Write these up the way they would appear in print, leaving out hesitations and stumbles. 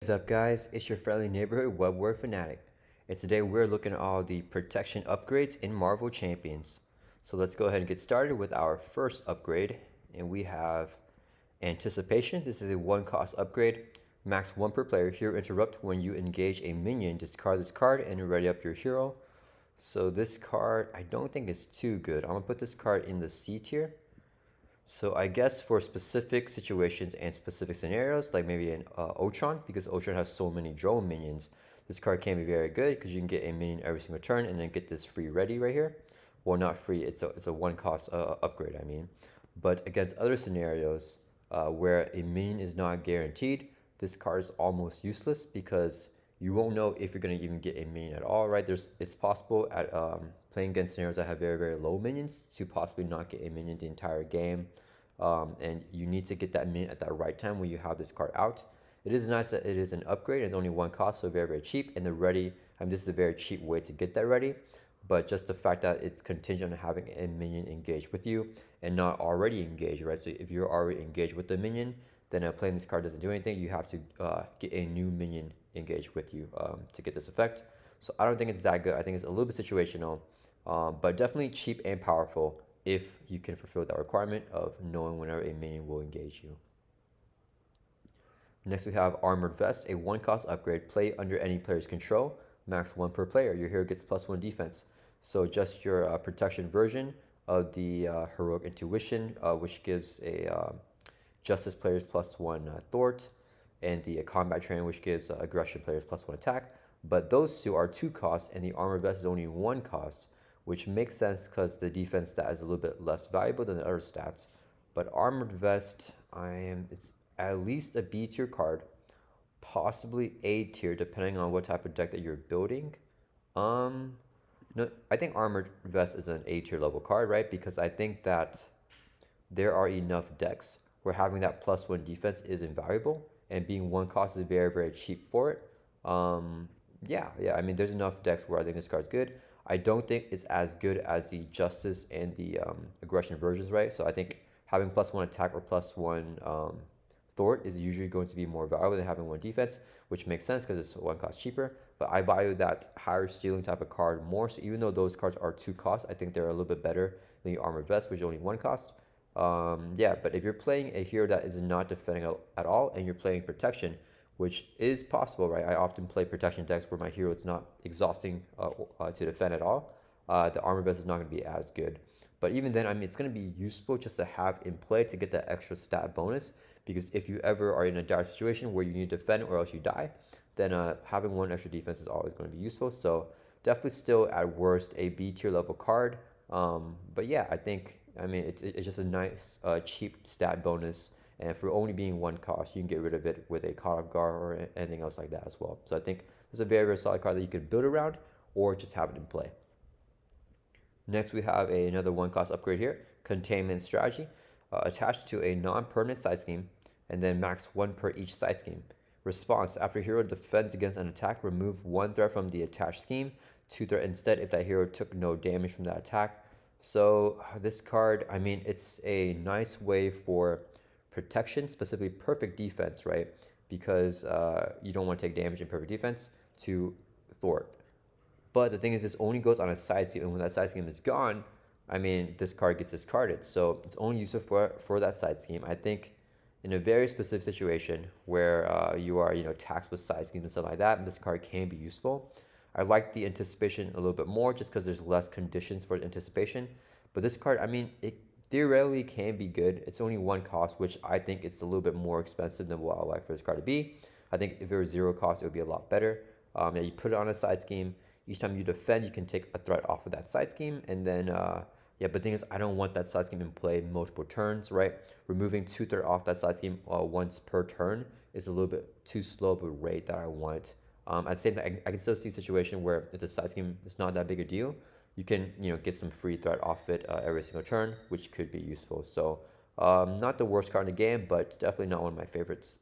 What's up, guys? It's your friendly neighborhood web war fanatic, and today we're looking at all the protection upgrades in Marvel Champions. So let's go ahead and get started with our first upgrade, and we have Anticipation. This is a one-cost upgrade, max 1 per player. Hero interrupt when you engage a minion. Discard this card and ready up your hero. So this card, I don't think is too good. I'm gonna put this card in the C tier. So I guess for specific situations and specific scenarios, like maybe an Ultron, because Ultron has so many drone minions, this card can be very good because you can get a minion every single turn and then get this free ready right here. Well, not free, it's a one cost upgrade, I mean. But against other scenarios where a minion is not guaranteed, this card is almost useless because you won't know if you're going to even get a minion at all, right? It's possible at playing against scenarios that have very, very low minions to possibly not get a minion the entire game. And you need to get that minion at that right time when you have this card out. It is nice that it is an upgrade. It's only one cost, so very, very cheap. And the ready, I mean, this is a very cheap way to get that ready. But just the fact that it's contingent on having a minion engaged with you and not already engaged, right? So if you're already engaged with the minion, then playing this card doesn't do anything. You have to get a new minion engaged with you to get this effect. So I don't think it's that good. I think it's a little bit situational, but definitely cheap and powerful if you can fulfill that requirement of knowing whenever a minion will engage you. Next we have Armored Vest, a one cost upgrade. Play under any player's control, max 1 per player. Your hero gets +1 defense. So just your protection version of the Heroic Intuition, which gives a Justice players +1 thwart, and the Combat Train, which gives Aggression players +1 attack. But those two are 2 costs, and the Armored Vest is only 1 cost, which makes sense because the defense stat is a little bit less valuable than the other stats. But Armored Vest, it's at least a B tier card, possibly A tier, depending on what type of deck that you're building. No, I think Armored Vest is an A tier level card, right? Because I think that there are enough decks where having that +1 defense is invaluable, and being one cost is very, very cheap for it. Yeah, I mean, there's enough decks where I think this card's good. I don't think it's as good as the Justice and the Aggression versions, right? So I think having +1 attack or +1 thwart is usually going to be more valuable than having 1 defense, which makes sense because it's 1 cost cheaper. But I value that higher ceiling type of card more. So even though those cards are 2 costs, I think they're a little bit better than the Armored Vest, which is only 1 cost. Yeah, but if you're playing a hero that is not defending at all and you're playing protection, which is possible, right? I often play protection decks where my hero is not exhausting to defend at all. The Armor Vest is not going to be as good. But even then, I mean, it's going to be useful just to have in play to get that extra stat bonus. Because if you ever are in a dire situation where you need to defend or else you die, then having 1 extra defense is always going to be useful. So definitely still at worst a B tier level card. But yeah, I mean, it's just a nice, cheap stat bonus. And for only being 1 cost, you can get rid of it with a Caught Off Guard or anything else like that as well. So I think it's a very, very solid card that you could build around or just have it in play. Next, we have another 1 cost upgrade here, Containment Strategy, attached to a non-permanent side scheme, and then max 1 per each side scheme. Response: after a hero defends against an attack, remove 1 threat from the attached scheme, 2 threat instead if that hero took no damage from that attack. So this card, I mean, it's a nice way for protection, specifically perfect defense, right? Because you don't want to take damage in perfect defense to thwart. But the thing is, this only goes on a side scheme, and when that side scheme is gone, I mean, this card gets discarded. So it's only useful for that side scheme. I think in a very specific situation where you are, taxed with side schemes and stuff like that, this card can be useful. I like the Anticipation a little bit more just because there's less conditions for Anticipation. But this card, I mean, it theoretically can be good. It's only 1 cost, which I think it's a little bit more expensive than what I like for this card to be. I think if it was 0 cost, it would be a lot better. Yeah, you put it on a side scheme. Each time you defend, you can take a threat off of that side scheme. And then, yeah, but the thing is, I don't want that side scheme in play multiple turns, right? Removing 2 threat off that side scheme once per turn is a little bit too slow of a rate that I want. At the same time, I can still see a situation where if the side scheme is not that big a deal, you can get some free threat off it every single turn, which could be useful. So not the worst card in the game, but definitely not one of my favorites.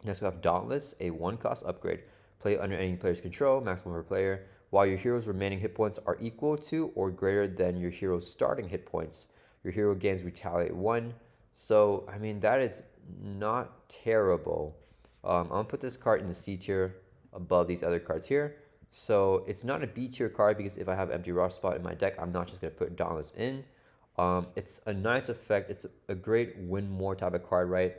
Next we have Dauntless, a 1 cost upgrade. Play under any player's control, maximum per player, while your hero's remaining hit points are equal to or greater than your hero's starting hit points. Your hero gains Retaliate 1. So, I mean, that is not terrible. I'm gonna put this card in the C tier above these other cards here. So it's not a B tier card because if I have empty roster spot in my deck, I'm not just gonna put Dauntless in. It's a nice effect. It's a great win more type of card, right?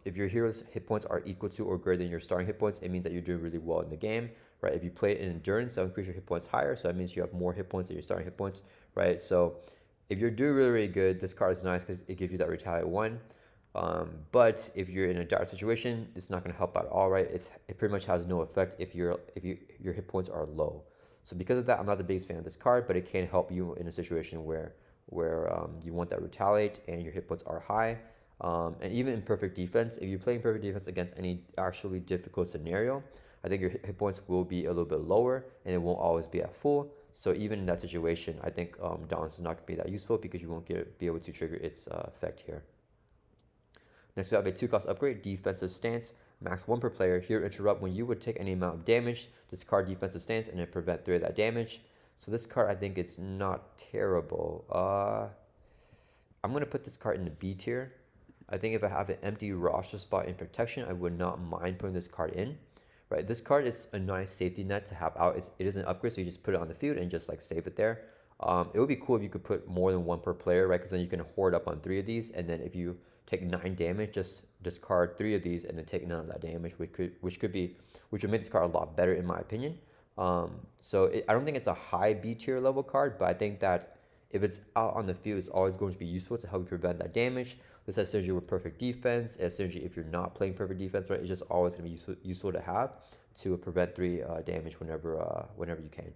If your hero's hit points are equal to or greater than your starting hit points, it means that you're doing really well in the game, right? If you play it in endurance, that'll increase your hit points higher, so that means you have more hit points than your starting hit points, right? So if you're doing really, really good, this card is nice because it gives you that retaliate 1. But if you're in a dire situation, it's not going to help at all, right? It pretty much has no effect if your hit points are low. So because of that, I'm not the biggest fan of this card, but it can help you in a situation where you want that retaliate and your hit points are high. And even in perfect defense, if you're playing perfect defense against any actually difficult scenario, I think your hit points will be a little bit lower and it won't always be at full. So even in that situation, I think Dauntless is not going to be that useful because you won't be able to trigger its effect here. Next, we have a 2-cost upgrade, Defensive Stance, max 1 per player. Here, interrupt when you would take any amount of damage. Discard Defensive Stance and then prevent 3 of that damage. So this card, I think it's not terrible. I'm going to put this card in the B tier. I think if I have an empty roster spot in protection, I would not mind putting this card in. Right, this card is a nice safety net to have out. It is an upgrade, so you just put it on the field and just like save it there. It would be cool if you could put more than 1 per player, right? Because then you can hoard up on 3 of these, and then if you take 9 damage, just discard 3 of these and then take none of that damage, which would make this card a lot better in my opinion. I don't think it's a high B tier level card, but I think that if it's out on the field, it's always going to be useful to help you prevent that damage. This has synergy with perfect defense. It has synergy if you're not playing perfect defense, right? It's just always going to be useful to have to prevent 3 damage whenever you can.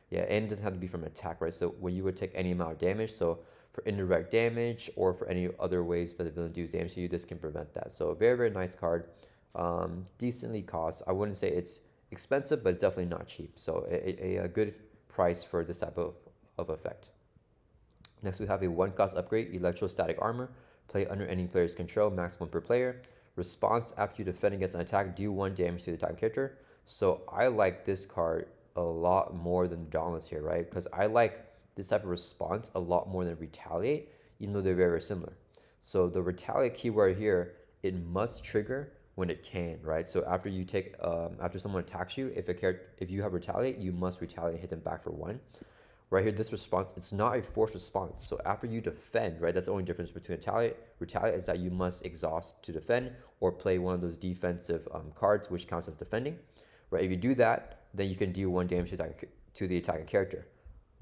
Yeah, and it doesn't have to be from an attack, right? So when you would take any amount of damage, so for indirect damage or for any other ways that the villain deals damage to you, this can prevent that. So very, very nice card. Decently cost. I wouldn't say it's expensive, but it's definitely not cheap. So a good price for this type of effect. Next, we have a 1-cost upgrade, Electrostatic Armor. Play under any player's control, max 1 per player. Response after you defend against an attack, do 1 damage to the attacking character. So I like this card a lot more than Dauntless here, right? Because I like this type of response a lot more than Retaliate, even though they're very, very similar. So the Retaliate keyword here, it must trigger when it can, right? So after you take, after someone attacks you, if you have Retaliate, you must retaliate and hit them back for 1. Right here, this response, it's not a forced response. So after you defend, right, that's the only difference between retaliate is that you must exhaust to defend or play one of those defensive cards, which counts as defending. Right, if you do that, then you can deal 1 damage to the attacking character.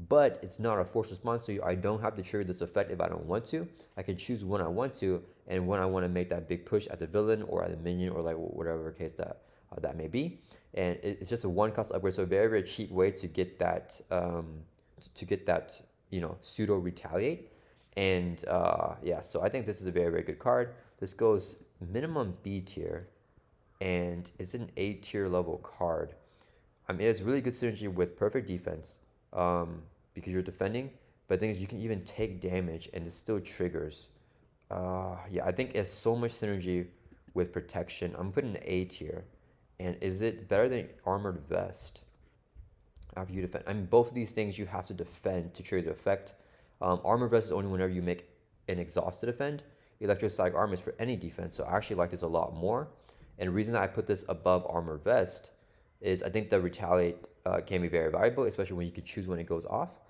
But it's not a forced response, so I don't have to trigger this effect if I don't want to. I can choose when I want to, and when I want to make that big push at the villain or at the minion or like whatever case that may be. And it's just a 1-cost upgrade, so a very, very cheap way to get that pseudo retaliate. And yeah, so I think this is a very, very good card. This goes minimum B tier and it's an A tier level card. I mean, it has really good synergy with perfect defense because you're defending, but the thing is you can even take damage and it still triggers. Yeah, I think it has so much synergy with protection. I'm putting an A tier. And is it better than Armored Vest? After you defend, I mean, both of these things you have to defend to trigger the effect. Armor Vest is only whenever you make an exhaust to defend. Electrostatic Armor is for any defense, so I actually like this a lot more. And the reason that I put this above Armor Vest is I think the Retaliate can be very valuable, especially when you can choose when it goes off.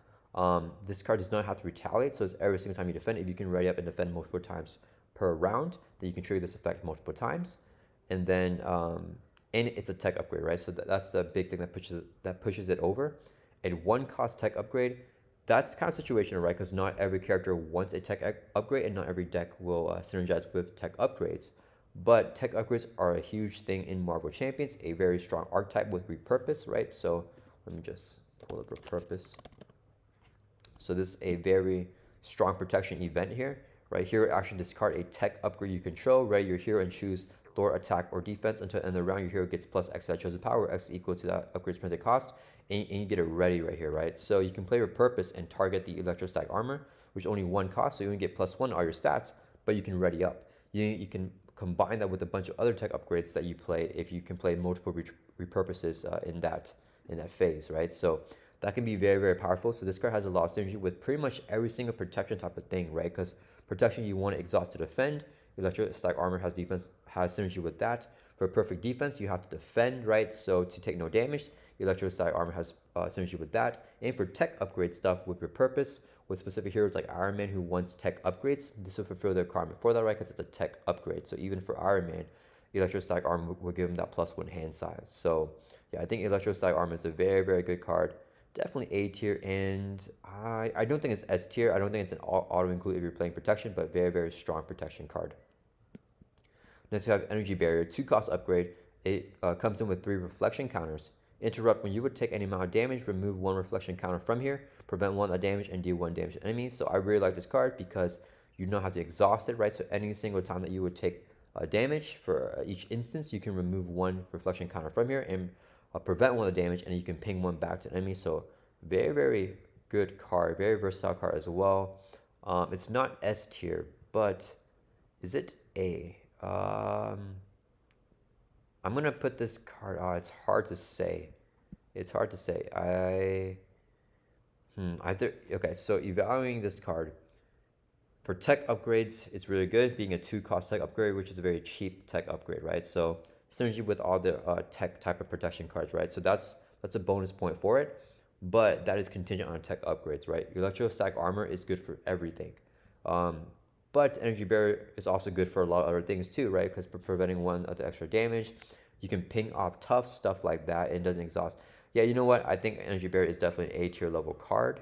This card does not have to retaliate, so it's every single time you defend. If you can ready up and defend multiple times per round, then you can trigger this effect multiple times. And then and it's a tech upgrade, right? So that's the big thing that pushes it over. A 1-cost tech upgrade, that's kind of situational, right? Because not every character wants a tech upgrade, and not every deck will synergize with tech upgrades. But tech upgrades are a huge thing in Marvel Champions, a very strong archetype with Repurpose, right? So let me just pull up Repurpose. So this is a very strong protection event here. Right here, actually discard a tech upgrade you control, ready your hero and choose lower attack or defense until the end of the round. Your hero gets plus X to that chosen power, where X is equal to that upgrade's printed cost, and you get it ready right here, right? So you can play Repurpose and target the Electrostatic Armor, which is only 1 cost, so you only get +1 all your stats, but you can ready up. You can combine that with a bunch of other tech upgrades that you play if you can play multiple repurposes in that phase, right? So that can be very, very powerful. So this card has a lot of synergy with pretty much every single protection type of thing, right? Because protection, you want to exhaust to defend. Electrostatic Armor has synergy with that. For perfect defense, you have to defend, right? So to take no damage, Electrostatic Armor has synergy with that. And for tech upgrade stuff with repurpose, with specific heroes like Iron Man who wants tech upgrades, this will fulfill the requirement for that, right? Because it's a tech upgrade. So even for Iron Man, Electrostatic Armor will give him that +1 hand size. So yeah, I think Electrostatic Armor is a very, very good card. Definitely A tier, and I don't think it's S tier. I don't think it's an auto include if you're playing protection, but very, very strong protection card. Next we have Energy Barrier, 2-cost upgrade. It comes in with 3 reflection counters. Interrupt: when you would take any amount of damage, remove 1 reflection counter from here, prevent 1 damage, and deal 1 damage to enemies. So I really like this card because you don't have to exhaust it, right? So any single time that you would take damage for each instance, you can remove 1 reflection counter from here and prevent 1 damage, and you can ping 1 back to enemy. So very, very good card, very versatile card as well. It's not S tier, but is it A? I'm gonna put this card. Oh, it's hard to say. It's hard to say. Okay, so evaluating this card for tech upgrades, it's really good. Being a 2-cost tech upgrade, which is a very cheap tech upgrade, right? So synergy with all the tech type of protection cards, right? So that's a bonus point for it, but that is contingent on tech upgrades, right? Electrostatic Armor is good for everything. But Energy Barrier is also good for a lot of other things too, right? Because preventing 1 of the extra damage, you can ping off tough stuff like that. It doesn't exhaust. Yeah, you know what? I think Energy Barrier is definitely an A tier level card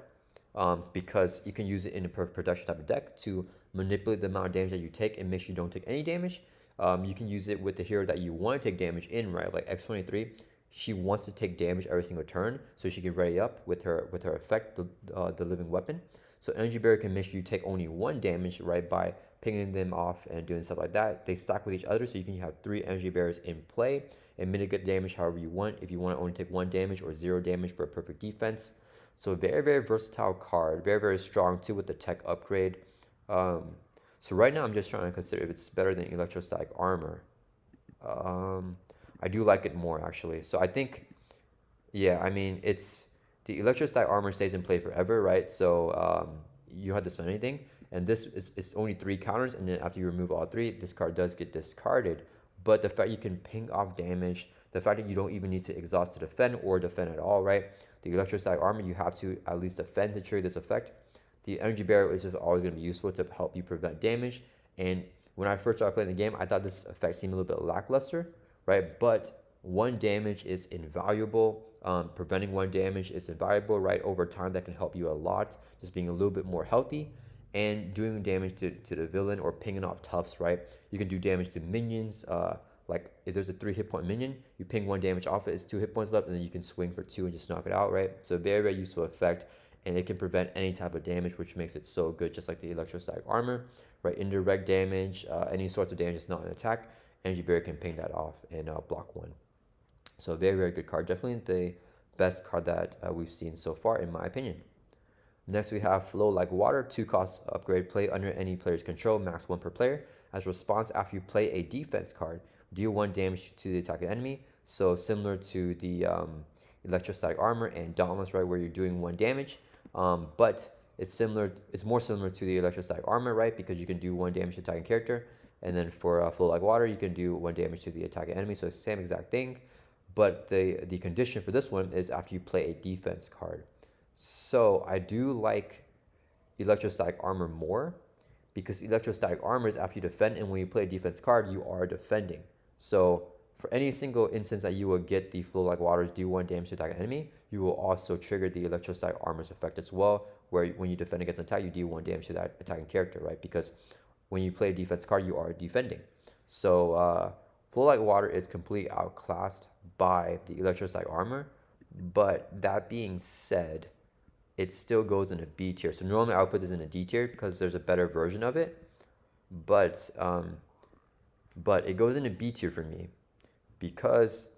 because you can use it in a perfect protection type of deck to manipulate the amount of damage that you take and make sure you don't take any damage. You can use it with the hero that you want to take damage in, right? Like X-23, she wants to take damage every single turn, so she can ready up with her effect, the living weapon. So Energy Barrier can make sure you take only 1 damage, right, by pinging them off and doing stuff like that. They stack with each other, so you can have 3 Energy Barriers in play and mitigate damage however you want. If you want to only take 1 damage or 0 damage for a perfect defense. So very, very versatile card, very, very strong too with the tech upgrade. So right now I'm just trying to consider if it's better than Electrostatic Armor. I do like it more actually. So I think, yeah, I mean, the Electrostatic Armor stays in play forever, right? So you don't have to spend anything. And this is only 3 counters, and then after you remove all 3, this card does get discarded. But the fact you can ping off damage, the fact that you don't even need to exhaust to defend or defend at all, right? The Electrostatic Armor, you have to at least defend to trigger this effect. The Energy Barrier is just always going to be useful to help you prevent damage. And when I first started playing the game, I thought this effect seemed a little bit lackluster, right? But 1 damage is invaluable. Preventing 1 damage is invaluable, right? Over time, that can help you a lot. Just being a little bit more healthy and doing damage to the villain or pinging off toughs, right? You can do damage to minions. Like if there's a 3 hit point minion, you ping 1 damage off it, it's 2 hit points left, and then you can swing for 2 and just knock it out, right? So very, very useful effect, and it can prevent any type of damage, which makes it so good, just like the Electrostatic Armor, right? Indirect damage, any sorts of damage that's not an attack, Energy Barrier can ping that off and block 1. So very, very good card. Definitely the best card that we've seen so far, in my opinion. Next, we have Flow Like Water, 2-cost upgrade. Play under any player's control, max 1 per player. As a response, after you play a defense card, deal 1 damage to the attacking enemy. So similar to the Electrostatic Armor and Dauntless, right, where you're doing 1 damage. But it's more similar to the Electrostatic Armor, right, because you can do 1 damage to attacking character. And then for Flow Like Water, you can do 1 damage to the attacking enemy. So it's the same exact thing. But the condition for this one is after you play a defense card. So I do like Electrostatic Armor more because Electrostatic Armor is after you defend, and when you play a defense card, you are defending. So for any single instance that you will get the Flow Like Waters do 1 damage to attack an enemy, you will also trigger the Electrostatic Armor's effect as well, where when you defend against an attack, you deal 1 damage to that attacking character, right? Because when you play a defense card, you are defending. So Flow Like Water is completely outclassed by the Electrostatic Armor, but that being said, it still goes in a B tier. So normally I would put this in a D tier because there's a better version of it, but it goes in a B tier for me because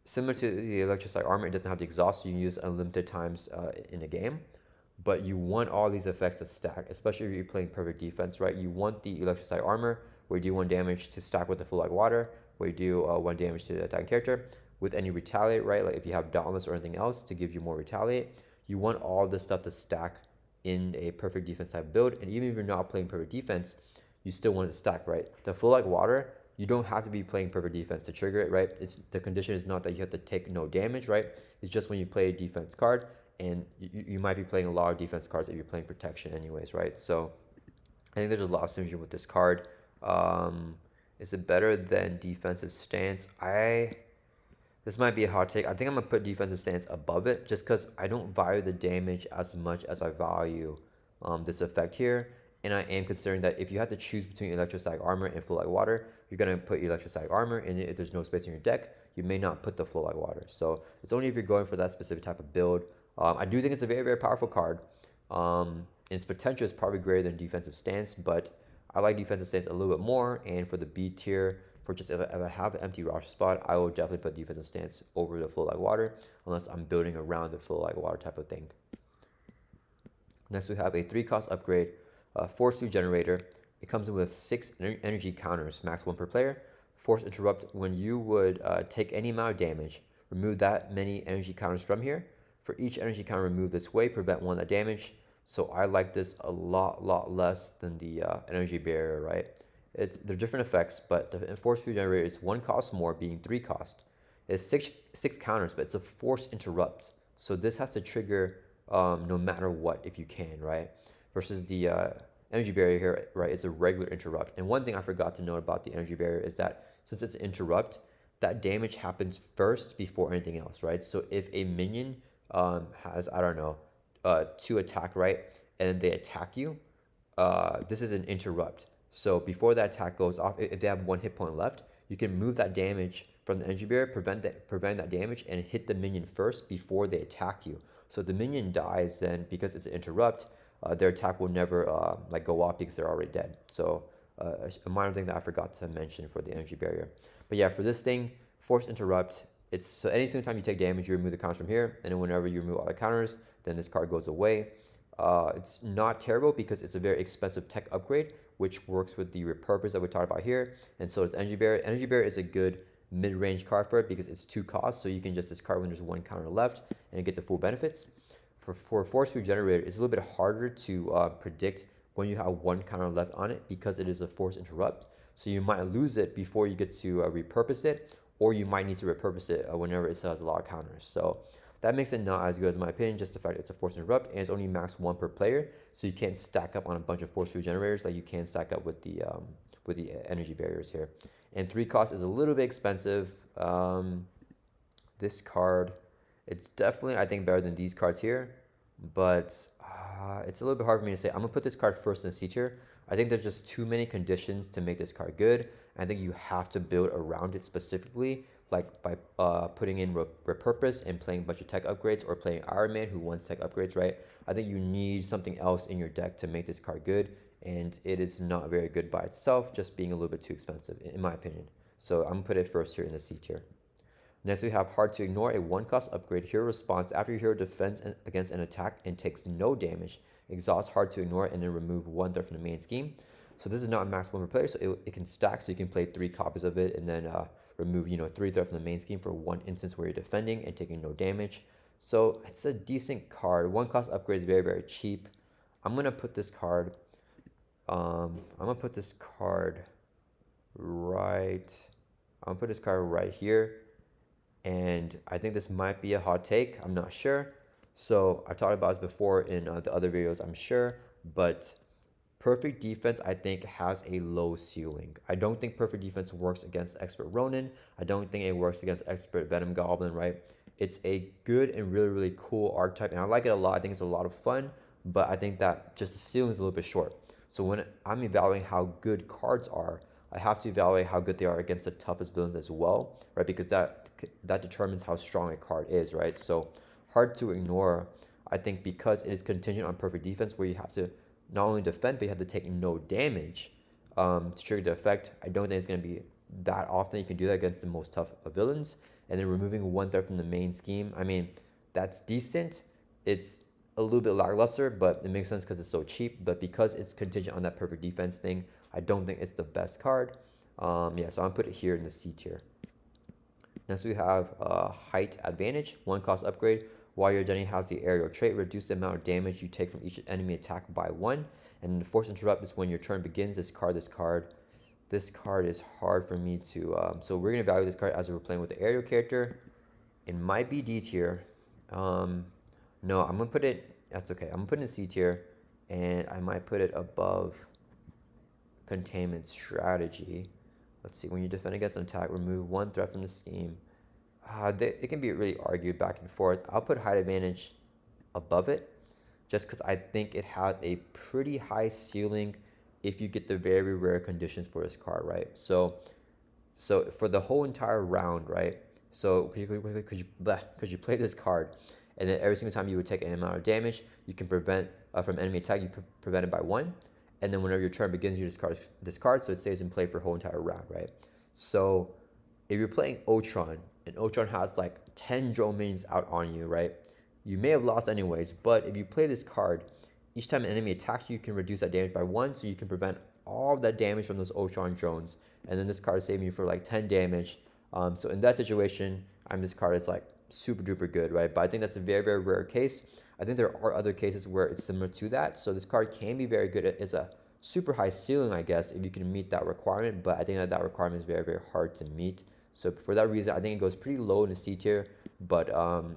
similar to the Electrostatic Armor, it doesn't have to exhaust. You can use unlimited times in a game, but you want all these effects to stack, especially if you're playing perfect defense, right? You want the Electrostatic Armor where you do 1 damage to stack with the Flow Like Water, where you do 1 damage to the attacking character with any retaliate, right? Like if you have Dauntless or anything else to give you more retaliate. You want all this stuff to stack in a perfect defense type build, and even if you're not playing perfect defense, you still want it to stack, right? The Flow Like Water, You don't have to be playing perfect defense to trigger it, right? The condition is not that you have to take no damage, right? It's just when you play a defense card, and you might be playing a lot of defense cards if you're playing protection anyways, right? So I think there's a lot of synergy with this card. Is it better than defensive stance? This might be a hot take. I think I'm gonna put defensive stance above it just because I don't value the damage as much as I value this effect here. And I am considering that if you had to choose between electrostatic armor and flow like water, you're gonna put electrostatic armor, and if there's no space in your deck, you may not put the flow like water. So it's only if you're going for that specific type of build. I do think it's a very, very powerful card. And its potential is probably greater than defensive stance, but I like defensive stance a little bit more. And for the B tier, for just if I have an empty roster spot, I will definitely put defensive stance over the flow like water, unless I'm building around the flow like water type of thing. Next, we have a 3-cost upgrade, Force Field Generator. It comes in with 6 energy counters, max 1 per player. Force Interrupt: when you would take any amount of damage, remove that many energy counters from here. For each energy counter removed this way, prevent 1 that damage. So I like this a lot less than the energy barrier, right? They're different effects, but the Force Field Generator is 1 cost more, being 3 cost. It's six counters, but it's a Force Interrupt. So this has to trigger no matter what if you can, right? Versus the energy barrier here, right, is a regular interrupt. And one thing I forgot to note about the energy barrier is that since it's an interrupt, that damage happens first before anything else, right? So if a minion has, I don't know, 2 attack, right, and they attack you, this is an interrupt. So before that attack goes off, if they have 1 hit point left, you can move that damage from the energy barrier, prevent that damage, and hit the minion first before they attack you. So if the minion dies, then because it's an interrupt, their attack will never like go off because they're already dead. So a minor thing that I forgot to mention for the energy barrier. But yeah, for this thing, Force Interrupt, it's so any single time you take damage, you remove the counters from here, and then whenever you remove all the counters, then this card goes away. It's not terrible because it's a very expensive tech upgrade, which works with the repurpose that we talked about here, and so is Energy Barrier. Energy Barrier is a good mid-range card for it because it's 2 costs, so you can just discard when there's 1 counter left and get the full benefits. For Force Field Generator, it's a little bit harder to predict when you have 1 counter left on it because it is a Force Interrupt. So you might lose it before you get to repurpose it, or you might need to repurpose it whenever it still has a lot of counters. So that makes it not as good as my opinion, just the fact it's a Force Interrupt, and it's only max 1 per player, so you can't stack up on a bunch of Force Field Generators like you can stack up with the energy barriers here. And 3 cost is a little bit expensive. This card, it's definitely, I think, better than these cards here, but it's a little bit hard for me to say. I'm gonna put this card first in the C tier. I think there's just too many conditions to make this card good. I think you have to build around it specifically, like by putting in repurpose and playing a bunch of tech upgrades, or playing Iron Man who wants tech upgrades, right? I think you need something else in your deck to make this card good, and it is not very good by itself, just being a little bit too expensive, in my opinion. So I'm gonna put it first here in the C tier. Next, we have Hard to Ignore, a 1-cost upgrade. Hero response: after your hero defends against an attack and takes no damage, exhaust Hard to Ignore and then remove 1 threat from the main scheme. So this is not max 1 per player, so it can stack, so you can play 3 copies of it and then remove 3 threat from the main scheme for 1 instance where you're defending and taking no damage. So it's a decent card. 1-cost upgrade is very, very cheap. I'm gonna put this card. Right here. And I think this might be a hot take. I'm not sure. So I talked about this before in the other videos, I'm sure. But Perfect Defense, I think, has a low ceiling. I don't think Perfect Defense works against Expert Ronin. I don't think it works against Expert Venom Goblin, right? It's a good and really, really cool archetype, and I like it a lot. I think it's a lot of fun, but I think that just the ceiling is a little bit short. So when I'm evaluating how good cards are, I have to evaluate how good they are against the toughest villains as well, right? Because that determines how strong a card is, right? So Hard to Ignore, I think, because it is contingent on Perfect Defense, where you have to not only defend, but you have to take no damage to trigger the effect. I don't think it's going to be that often you can do that against the most tough villains. And then removing 1 threat from the main scheme, I mean, that's decent. It's a little bit lackluster, but it makes sense because it's so cheap. But because it's contingent on that Perfect Defense thing, I don't think it's the best card. Yeah, so I'm gonna put it here in the C tier. Next, we have Height Advantage, 1-cost upgrade. While your identity has the aerial trait, reduce the amount of damage you take from each enemy attack by 1. And the Force Interrupt is when your turn begins. Discard this card. this card is hard for me to, so we're going to value this card as we're playing with the aerial character. It might be D tier. No, I'm going to put it, that's okay. I'm going to put it in C tier, and I might put it above containment strategy. Let's see, when you defend against an attack, remove one threat from the scheme. It can be really argued back and forth. I'll put height advantage above it, just because I think it has a pretty high ceiling if you get the very rare conditions for this card, right? So for the whole entire round, right? So could you play this card, and then every single time you would take an amount of damage, you can prevent from enemy attack. You prevent it by 1, and then whenever your turn begins, you discard this card, so it stays in play for a whole entire round, right? So if you're playing Ultron, and Ultron has like 10 drone minions out on you, right? You may have lost anyways, but if you play this card, each time an enemy attacks you, you can reduce that damage by 1, so you can prevent all of that damage from those Ultron drones. And then this card is saving you for like 10 damage. So in that situation, this card is like super duper good, right? But I think that's a very, very rare case. I think there are other cases where it's similar to that. So this card can be very good. It's a super high ceiling, I guess, if you can meet that requirement. But I think that requirement is very, very hard to meet. So for that reason, I think it goes pretty low in the C tier. But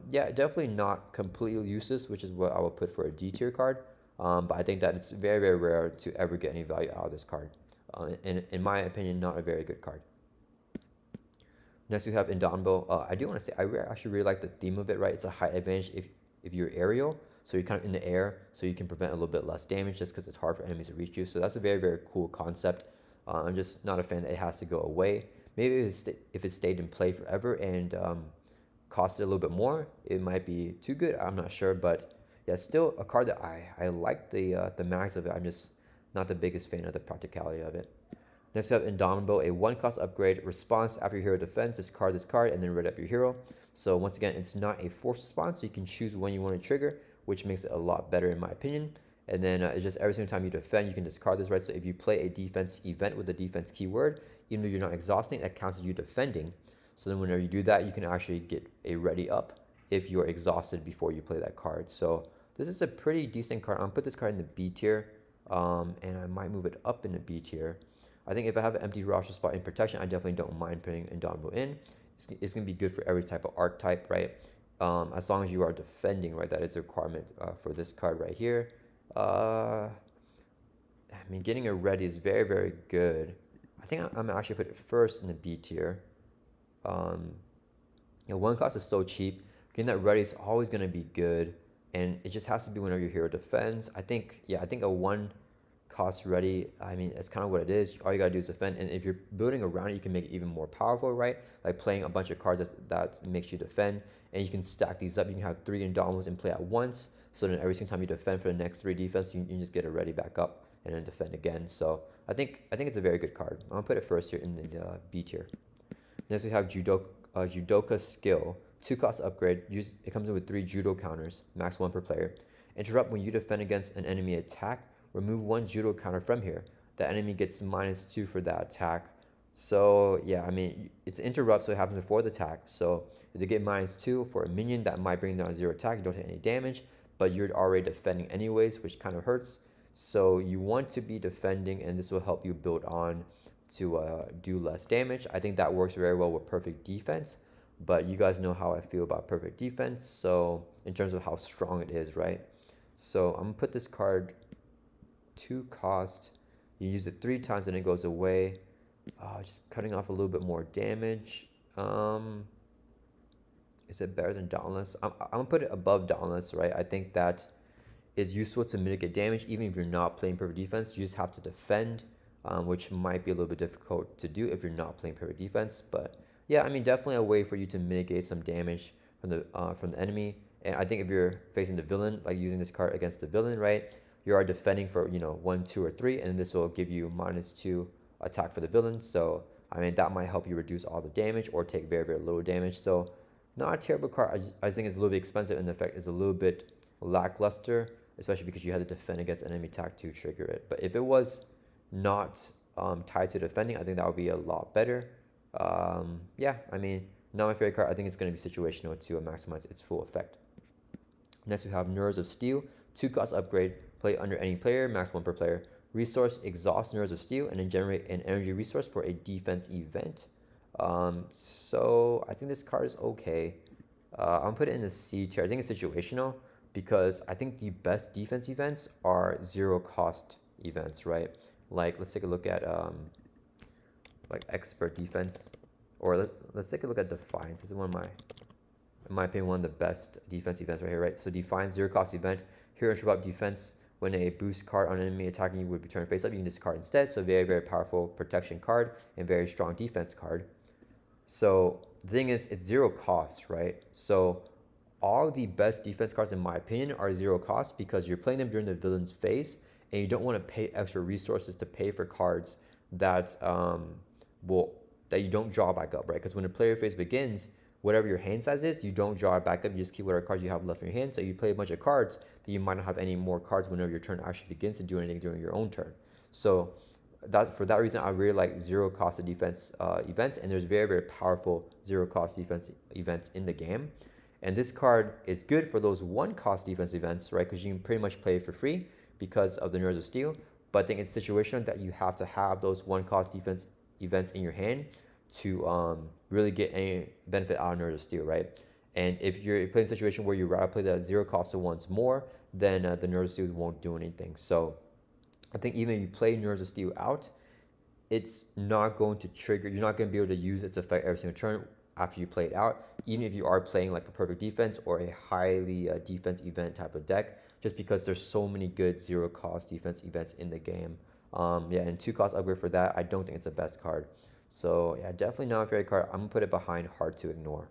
yeah, definitely not completely useless, which is what I would put for a D tier card. But I think that it's very, very rare to ever get any value out of this card. In my opinion, not a very good card. Next, we have Indomitable. I do want to say, I actually really like the theme of it, right? It's a height advantage if you're aerial. So you're kind of in the air, so you can prevent a little bit less damage just because it's hard for enemies to reach you. So that's a very, very cool concept. I'm just not a fan that it has to go away. Maybe if it stayed in play forever and costed a little bit more, it might be too good. I'm not sure, but yeah, still a card that I like the max of it. I'm just not the biggest fan of the practicality of it. Next we have Indomitable, a 1-cost upgrade. Response after your hero defends, discard this card and then ready up your hero. So once again, it's not a forced response, so you can choose when you want to trigger, which makes it a lot better in my opinion. And then it's just every single time you defend, you can discard this, right? So if you play a defense event with the defense keyword, even though you're not exhausting, that counts as you defending. So then whenever you do that, you can actually get a ready up if you're exhausted before you play that card. So this is a pretty decent card. I'm gonna put this card in the B tier, and I might move it up in the B tier. I think if I have an empty roster spot in protection, I definitely don't mind putting Indomitable in. It's going to be good for every type of archetype, right? As long as you are defending, right? That is a requirement for this card right here. I mean, getting a ready is very, very good. I think I'm actually put it first in the B tier. You know, 1 cost is so cheap. Getting that ready is always going to be good, and it just has to be whenever your hero defends. I think a 1 cost ready, I mean, it's kind of what it is. All you gotta do is defend, and if you're building around it, you can make it even more powerful, right? Like playing a bunch of cards that makes you defend, and you can stack these up. You can have 3 Indomitables in play at once, so then every single time you defend for the next 3 defense, you can just get it ready back up and then defend again. So I think it's a very good card. I'm gonna put it first here in the B tier. Next we have Judoka Skill, 2-cost upgrade. It comes in with 3 judo counters, max 1 per player. Interrupt when you defend against an enemy attack. Remove 1 judo counter from here. The enemy gets -2 for that attack. So yeah, I mean, it's interrupt, so it happens before the attack. So if they get -2 for a minion, that might bring down 0 attack. You don't take any damage, but you're already defending anyways, which kind of hurts. So you want to be defending, and this will help you build on to do less damage. I think that works very well with perfect defense, but you guys know how I feel about perfect defense. So in terms of how strong it is, right? So I'm gonna put this card 2 cost. You use it 3 times and it goes away. Just cutting off a little bit more damage. Is it better than Dauntless? I'm gonna put it above Dauntless, right? I think that is useful to mitigate damage even if you're not playing perfect defense. You just have to defend, which might be a little bit difficult to do if you're not playing perfect defense. But yeah, I mean, definitely a way for you to mitigate some damage from the enemy. And I think if you're facing the villain, like using this card against the villain, right? You are defending for 1, 2, or 3, and this will give you -2 attack for the villain. So I mean, that might help you reduce all the damage or take very, very little damage. So not a terrible card. I think it's a little bit expensive, and the effect is a little bit lackluster, especially because you had to defend against enemy attack to trigger it. But if it was not tied to defending, I think that would be a lot better. Yeah, I mean, not my favorite card. I think it's going to be situational to maximize its full effect. Next, we have Nerves of Steel, 2-cost upgrade. Play under any player, max 1 per player. resource, exhaust Nerves of Steel, and then generate an energy resource for a defense event. So I think this card is okay. I'm gonna put it in the C tier. I think it's situational because I think the best defense events are zero cost events, right? Like let's take a look at like expert defense, or let's take a look at Defiance. This is one of my, in my opinion, one of the best defense events right here, right? So Defiance, zero cost event. Hero Interrupt defense. When a boost card on an enemy attacking you would be turned face up, you can discard instead. So very, very powerful protection card and very strong defense card. So the thing is, it's zero cost, right? So all the best defense cards, in my opinion, are zero cost because you're playing them during the villain's phase, and you don't want to pay extra resources to pay for cards that that you don't draw back up, right? Because when the player phase begins, whatever your hand size is, you don't draw it back up. You just keep whatever cards you have left in your hand. So you play a bunch of cards, that you might not have any more cards whenever your turn actually begins to do anything during your own turn. So for that reason, I really like zero cost of defense events, and there's very, very powerful zero cost defense events in the game. And this card is good for those one cost defense events, right? Because you can pretty much play it for free because of the Nerves of Steel. But I think it's situational that you have to have those one cost defense events in your hand to really get any benefit out of Nerves of Steel, right? And if you're playing a situation where you rather play the zero cost of ones more, then the Nerves of Steel won't do anything. So I think even if you play Nerves of Steel out, it's not going to trigger, you're not going to be able to use its effect every single turn after you play it out, even if you are playing like a perfect defense or a highly defense event type of deck, just because there's so many good zero cost defense events in the game. Yeah, and 2 cost upgrade for that, I don't think it's the best card. So yeah, definitely not a very card. I'm gonna put it behind Hard to Ignore.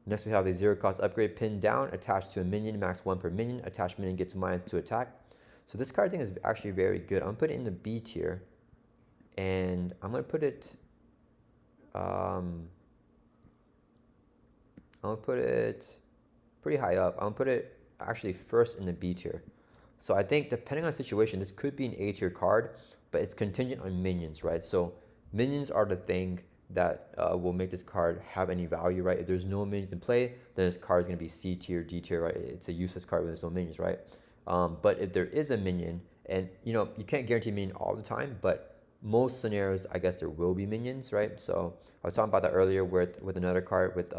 Next we have a 0 cost upgrade, Pinned Down, attached to a minion, max 1 per minion. Attached minion gets -2 attack. So this card thing is actually very good. I'm gonna put it in the B tier, and I'm gonna put it I'm gonna put it pretty high up. I'm gonna put it actually first in the B tier. So I think depending on the situation, this could be an A tier card, but it's contingent on minions, right? So minions are the thing that will make this card have any value, right? If there's no minions in play, then this card is gonna be C tier, D tier, right? It's a useless card when there's no minions, right? But if there is a minion, and you know, you can't guarantee minion all the time, but most scenarios, I guess there will be minions, right? So I was talking about that earlier with another card with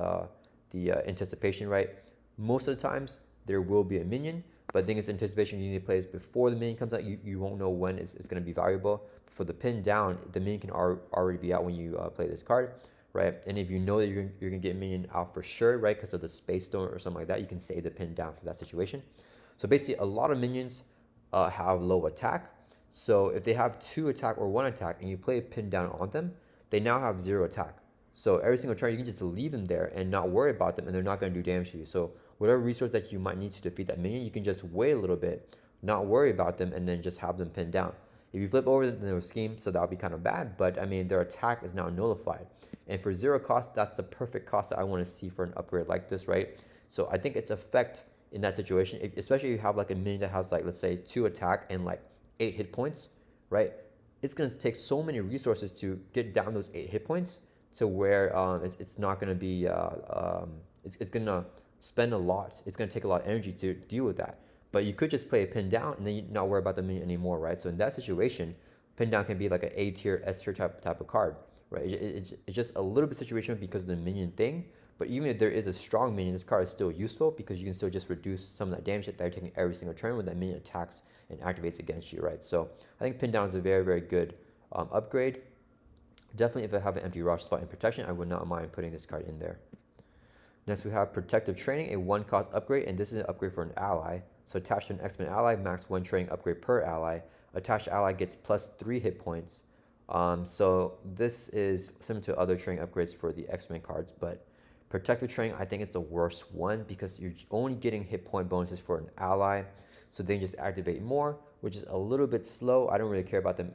the anticipation, right? Most of the times there will be a minion, but the thing is, anticipation, you need to play this before the minion comes out. You won't know when it's going to be valuable. For the Pin Down, the minion can already be out when you play this card, right? And if you know that you're going to get minion out for sure, right, because of the Space Stone or something like that, you can save the Pin Down for that situation. So basically, a lot of minions have low attack. So if they have 2 attack or 1 attack and you play a Pin Down on them, they now have 0 attack. So every single turn, you can just leave them there and not worry about them, and they're not going to do damage to you. So whatever resource that you might need to defeat that minion, you can just wait a little bit, not worry about them, and then just have them pinned down. If you flip over them, then they'll scheme, so that would be kind of bad, but I mean, their attack is now nullified. And for 0 cost, that's the perfect cost that I want to see for an upgrade like this, right? So I think its effect in that situation, especially if you have like a minion that has like, let's say 2 attack and like 8 hit points, right? It's going to take so many resources to get down those 8 hit points to where it's not going to be, it's going to spend a lot. It's going to take a lot of energy to deal with that. But you could just play a Pin Down and then you not worry about the minion anymore, right? So in that situation, Pin Down can be like an A tier, S tier type of card, right? It's just a little bit situational because of the minion thing. But even if there is a strong minion, this card is still useful because you can still just reduce some of that damage that they're taking every single turn when that minion attacks and activates against you, right? So I think Pin Down is a very, very good upgrade. Definitely, if I have an empty rush spot in protection, I would not mind putting this card in there. Next, we have Protective Training, a 1 cost upgrade, and this is an upgrade for an ally. So attached to an X-Men ally, max 1 training upgrade per ally. Attached ally gets +3 hit points. So this is similar to other training upgrades for the X-Men cards, but Protective Training, I think it's the worst one because you're only getting hit point bonuses for an ally. So they just activate more, which is a little bit slow. I don't really care about them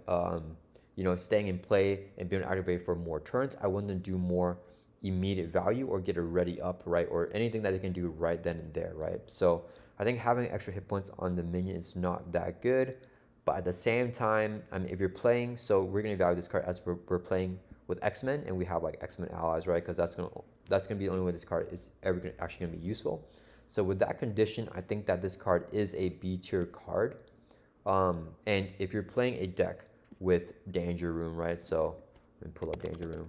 you know, staying in play and being activated for more turns. I want them to do more immediate value or get a ready up, right? Or anything that they can do right then and there, right? So I think having extra hit points on the minion is not that good. But at the same time, I mean, if you're playing, so we're going to value this card as we're playing with X-Men and we have like X-Men allies, right? Because that's gonna be the only way this card is ever actually going to be useful. So with that condition, I think that this card is a B tier card. And if you're playing a deck with Danger Room, right? So let me pull up Danger Room.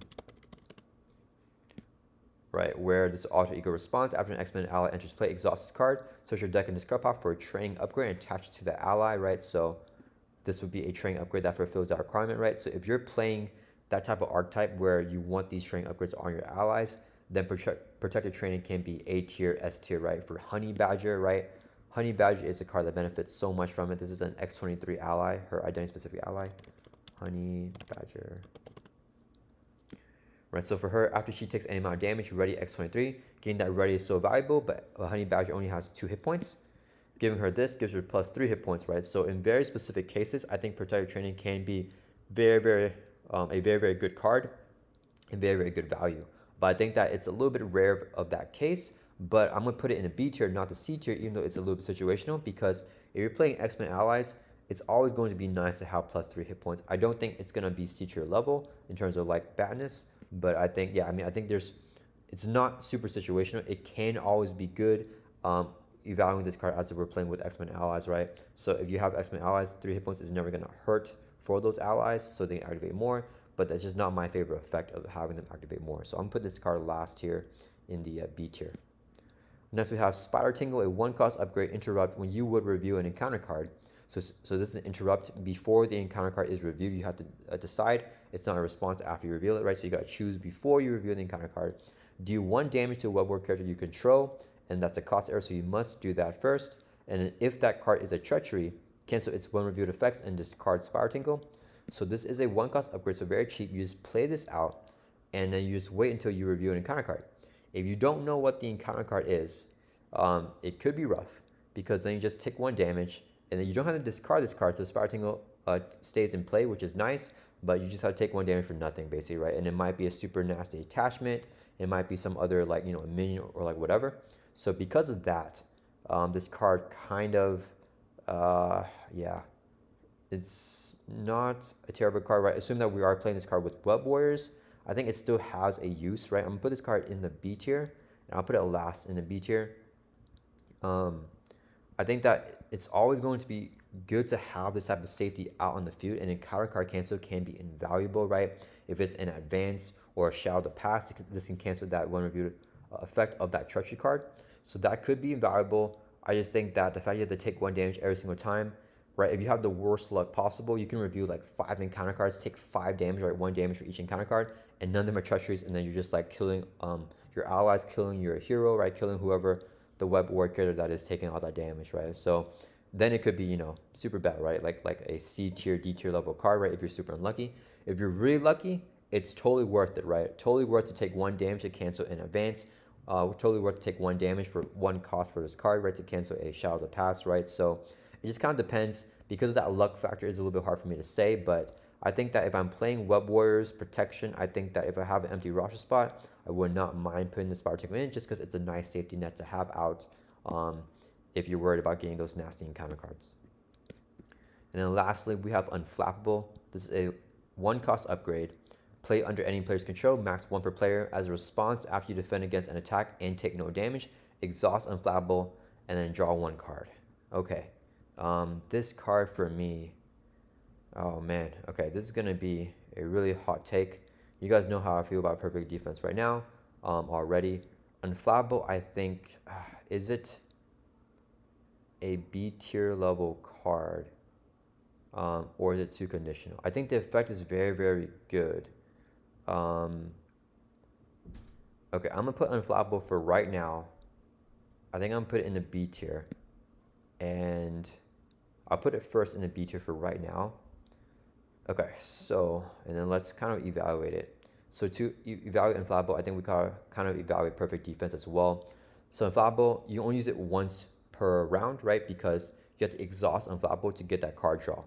Right, where this alter ego response after an X-Men ally enters play, exhausts this card, search your deck in discard pile for a training upgrade and attach it to the ally, right? So this would be a training upgrade that fulfills that requirement, right? So if you're playing that type of archetype where you want these training upgrades on your allies, then protected training can be A tier, S tier, right? For Honey Badger, right? Honey Badger is a card that benefits so much from it. This is an X23 ally, her identity specific ally. Honey Badger. Right, so for her, after she takes any amount of damage, ready X23. Getting that ready is so valuable, but Honey Badger only has 2 hit points. Giving her this gives her plus 3 hit points, right? So in very specific cases, I think Protected Training can be a very, very good card and very, very good value. But I think that it's a little bit rare of that case, but I'm going to put it in a B tier, not the C tier, even though it's a little bit situational, because if you're playing X-Men allies, it's always going to be nice to have plus 3 hit points. I don't think it's going to be C tier level in terms of like badness, but I think, yeah, I mean, I think it's not super situational. It can always be good. Evaluating this card as if we're playing with X-Men allies, right? So if you have X-Men allies, 3 hit points is never going to hurt for those allies, so they can activate more, but that's just not my favorite effect of having them activate more. So I'm going to put this card last here in the B tier. Next we have Spider Tingle, a 1-cost upgrade interrupt when you would review an encounter card. So this is an interrupt before the encounter card is reviewed. You have to decide. It's not a response after you reveal it, right? So you got to choose before you reveal the encounter card. Do 1 damage to a web warrior character you control, and that's a cost error, so you must do that first. And if that card is a treachery, cancel its 1 reviewed effects and discard Spider Tingle. So this is a 1-cost upgrade, so very cheap. You just play this out, and then you just wait until you review an encounter card. If you don't know what the encounter card is, it could be rough, because then you just take 1 damage, and then you don't have to discard this card, so Spider Tingle stays in play, which is nice, but you just have to take 1 damage for nothing, basically, right? And it might be a super nasty attachment, it might be some other, like, you know, a minion or like whatever. So because of that, this card kind of, yeah, it's not a terrible card, right? Assume that we are playing this card with Web Warriors. I think it still has a use, right? I'm gonna put this card in the B tier, and I'll put it last in the B tier. I think that it's always going to be good to have this type of safety out on the field, and encounter card cancel can be invaluable, right? If it's an advance or a Shadow to Pass, this can cancel that 1 reviewed effect of that treachery card. So that could be invaluable. I just think that the fact you have to take 1 damage every single time, right? If you have the worst luck possible, you can review like 5 encounter cards, take 5 damage, right? 1 damage for each encounter card, and none of them are treacheries, and then you're just like killing your allies, killing your hero, right? Killing whoever the web warrior character that is taking all that damage, right? So then it could be, you know, super bad, right? Like a C tier, D tier level card, right? If you're super unlucky. If you're really lucky, it's totally worth it, right? Totally worth to take 1 damage to cancel in advance. Totally worth to take 1 damage for 1 cost for this card, right? To cancel a Shadow to Pass, right? So it just kind of depends. Because of that luck factor is a little bit hard for me to say, but I think that if I'm playing Web Warriors protection, I think that if I have an empty roster spot, I would not mind putting the Spider Tingle in, just because it's a nice safety net to have out if you're worried about getting those nasty encounter cards. And then lastly, we have Unflappable. This is a 1-cost upgrade. Play under any player's control, max 1 per player. As a response, after you defend against an attack and take no damage, exhaust Unflappable, and then draw 1 card. Okay. This card for me, oh man, okay, this is going to be a really hot take. You guys know how I feel about Perfect Defense right now already. Unflappable, I think, is it a B tier level card or is it too conditional? I think the effect is very, very good. Okay, I'm going to put Unflappable for right now. I think I'm going to put it in the B tier. And I'll put it first in the B tier for right now. Okay, so, and then let's kind of evaluate it. So to evaluate Unflappable, I think we kind of evaluate Perfect Defense as well. So Unflappable, you only use it once per round, right? Because you have to exhaust Unflappable to get that card draw.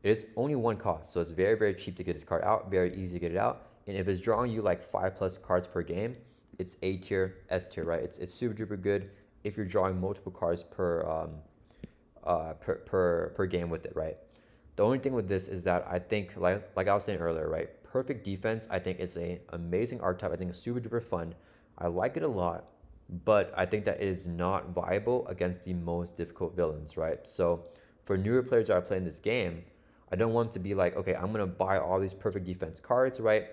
It is only 1 cost, so it's very, very cheap to get this card out, very easy to get it out. And if it's drawing you like 5+ cards per game, it's A tier, S tier, right? It's super duper good if you're drawing multiple cards per game with it, right? The only thing with this is that I think, like I was saying earlier, right? Perfect Defense, I think, is an amazing archetype. I think it's super duper fun. I like it a lot, but I think that it is not viable against the most difficult villains, right? So for newer players that are playing this game, I don't want to be like, okay, I'm gonna buy all these perfect defense cards, right?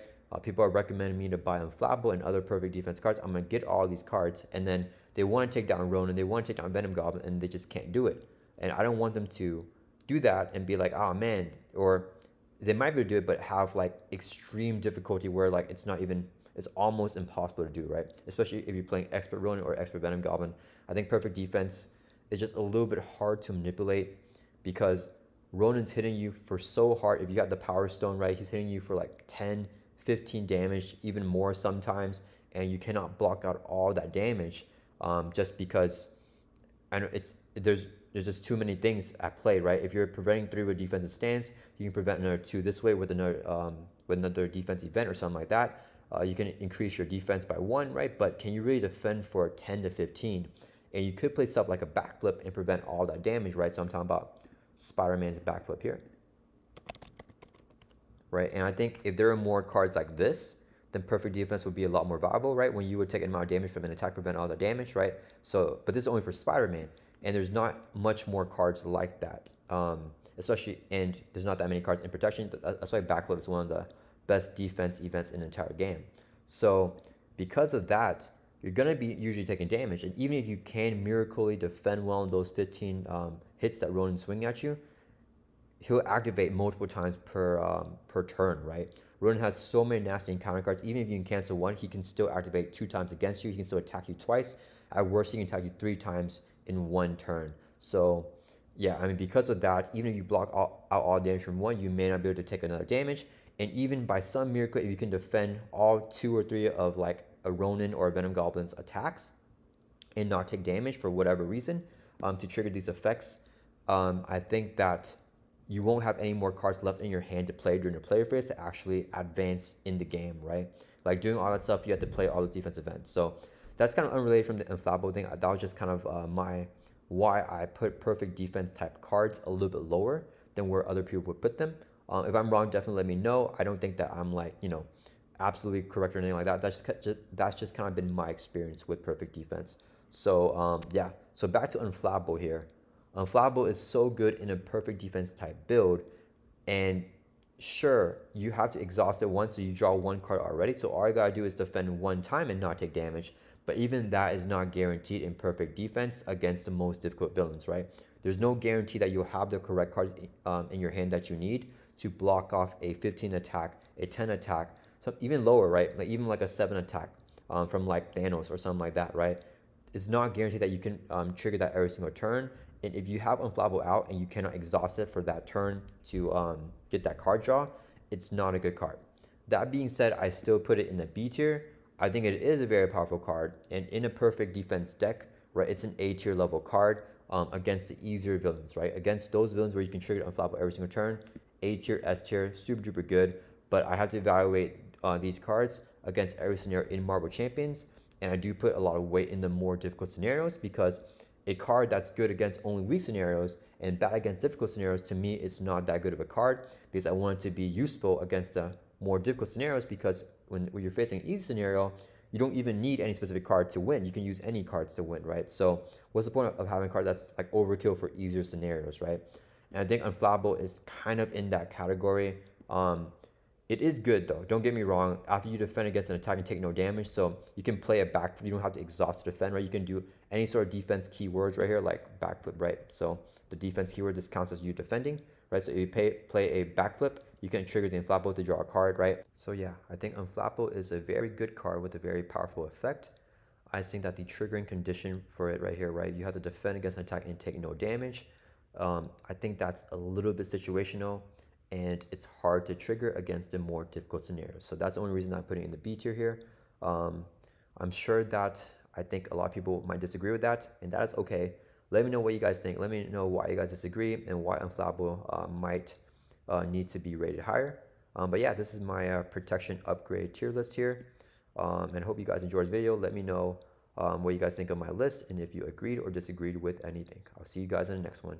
People are recommending me to buy Unflappable and other perfect defense cards. I'm gonna get all these cards, and then they want to take down Ronan, they want to take down Venom Goblin, and they just can't do it. And I don't want them to do that and be like, oh man, or they might be able to do it, but have like extreme difficulty where like it's almost impossible to do, right? Especially if you're playing Expert Ronin or Expert Venom Goblin. I think perfect defense is just a little bit hard to manipulate because Ronin's hitting you for so hard. If you got the Power Stone, right, he's hitting you for like 10, 15 damage, even more sometimes, and you cannot block out all that damage just because I know there's just too many things at play, right? If you're preventing 3 with defensive stance, you can prevent another 2 this way with another defense event or something like that. You can increase your defense by 1, right? But can you really defend for 10 to 15? And you could play stuff like a backflip and prevent all that damage, right? So I'm talking about Spider-Man's backflip here, right? And I think if there are more cards like this, then perfect defense would be a lot more viable, right? When you would take an amount of damage from an attack, prevent all the damage, right? So, but this is only for Spider-Man, and there's not much more cards like that, especially, and there's not that many cards in protection. That's why backflip is one of the best defense events in the entire game. So because of that, you're going to be usually taking damage, and even if you can miraculously defend well in those 15 hits that Ronin swing at you, he'll activate multiple times per turn, right? Ronin has so many nasty encounter cards. Even if you can cancel 1, he can still activate 2 times against you. He can still attack you twice. At worst, he can attack you 3 times in 1 turn. So yeah, I mean, because of that, even if you block out all damage from 1, you may not be able to take another damage. And even by some miracle, if you can defend all 2 or 3 of like a Ronin or a Venom Goblin's attacks and not take damage for whatever reason to trigger these effects, I think that you won't have any more cards left in your hand to play during your player phase to actually advance in the game, right? Like doing all that stuff, you have to play all the defense events. So that's kind of unrelated from the Unflappable thing. That was just kind of why I put perfect defense type cards a little bit lower than where other people would put them. If I'm wrong, definitely let me know. I don't think that I'm like, absolutely correct or anything like that. That's just kind of been my experience with perfect defense. So yeah, so back to Unflappable here. Unflappable is so good in a perfect defense type build, and sure, you have to exhaust it once, so you draw 1 card already, so all you gotta do is defend 1 time and not take damage, but even that is not guaranteed in perfect defense against the most difficult villains, right? There's no guarantee that you'll have the correct cards in your hand that you need to block off a 15 attack, a 10 attack, even lower, right? Like even like a 7 attack from like Thanos or something like that, right? It's not guaranteed that you can trigger that every single turn. And if you have Unflappable out and you cannot exhaust it for that turn to get that card draw, it's not a good card. That being said, I still put it in the B tier. I think it is a very powerful card, and in a perfect defense deck, right, it's an A tier level card against the easier villains, right? Against those villains where you can trigger Unflappable every single turn, A tier, S tier, super duper good. But I have to evaluate these cards against every scenario in Marvel Champions, and I do put a lot of weight in the more difficult scenarios because a card that's good against only weak scenarios and bad against difficult scenarios, to me, it's not that good of a card because I want it to be useful against the more difficult scenarios, because when you're facing an easy scenario, you don't even need any specific card to win. You can use any cards to win, right? So what's the point of having a card that's like overkill for easier scenarios, right? And I think Unflappable is kind of in that category. It is good though, don't get me wrong. After you defend against an attack, you take no damage, so you can play a backflip. You don't have to exhaust to defend, right? You can do any sort of defense keywords right here, like backflip, right? So the defense keyword, this counts as you defending, right? So if you play a backflip, you can trigger the Unflappable to draw a card, right? So yeah, I think Unflappable is a very good card with a very powerful effect. I think that the triggering condition for it right here, right? You have to defend against an attack and take no damage. I think that's a little bit situational, and it's hard to trigger against the more difficult scenarios. So that's the only reason I'm putting it in the B tier here. I'm sure that I think a lot of people might disagree with that, and that is okay. Let me know what you guys think. Let me know why you guys disagree and why Unflappable might need to be rated higher. But yeah, this is my protection upgrade tier list here. And I hope you guys enjoyed this video. Let me know what you guys think of my list and if you agreed or disagreed with anything. I'll see you guys in the next one.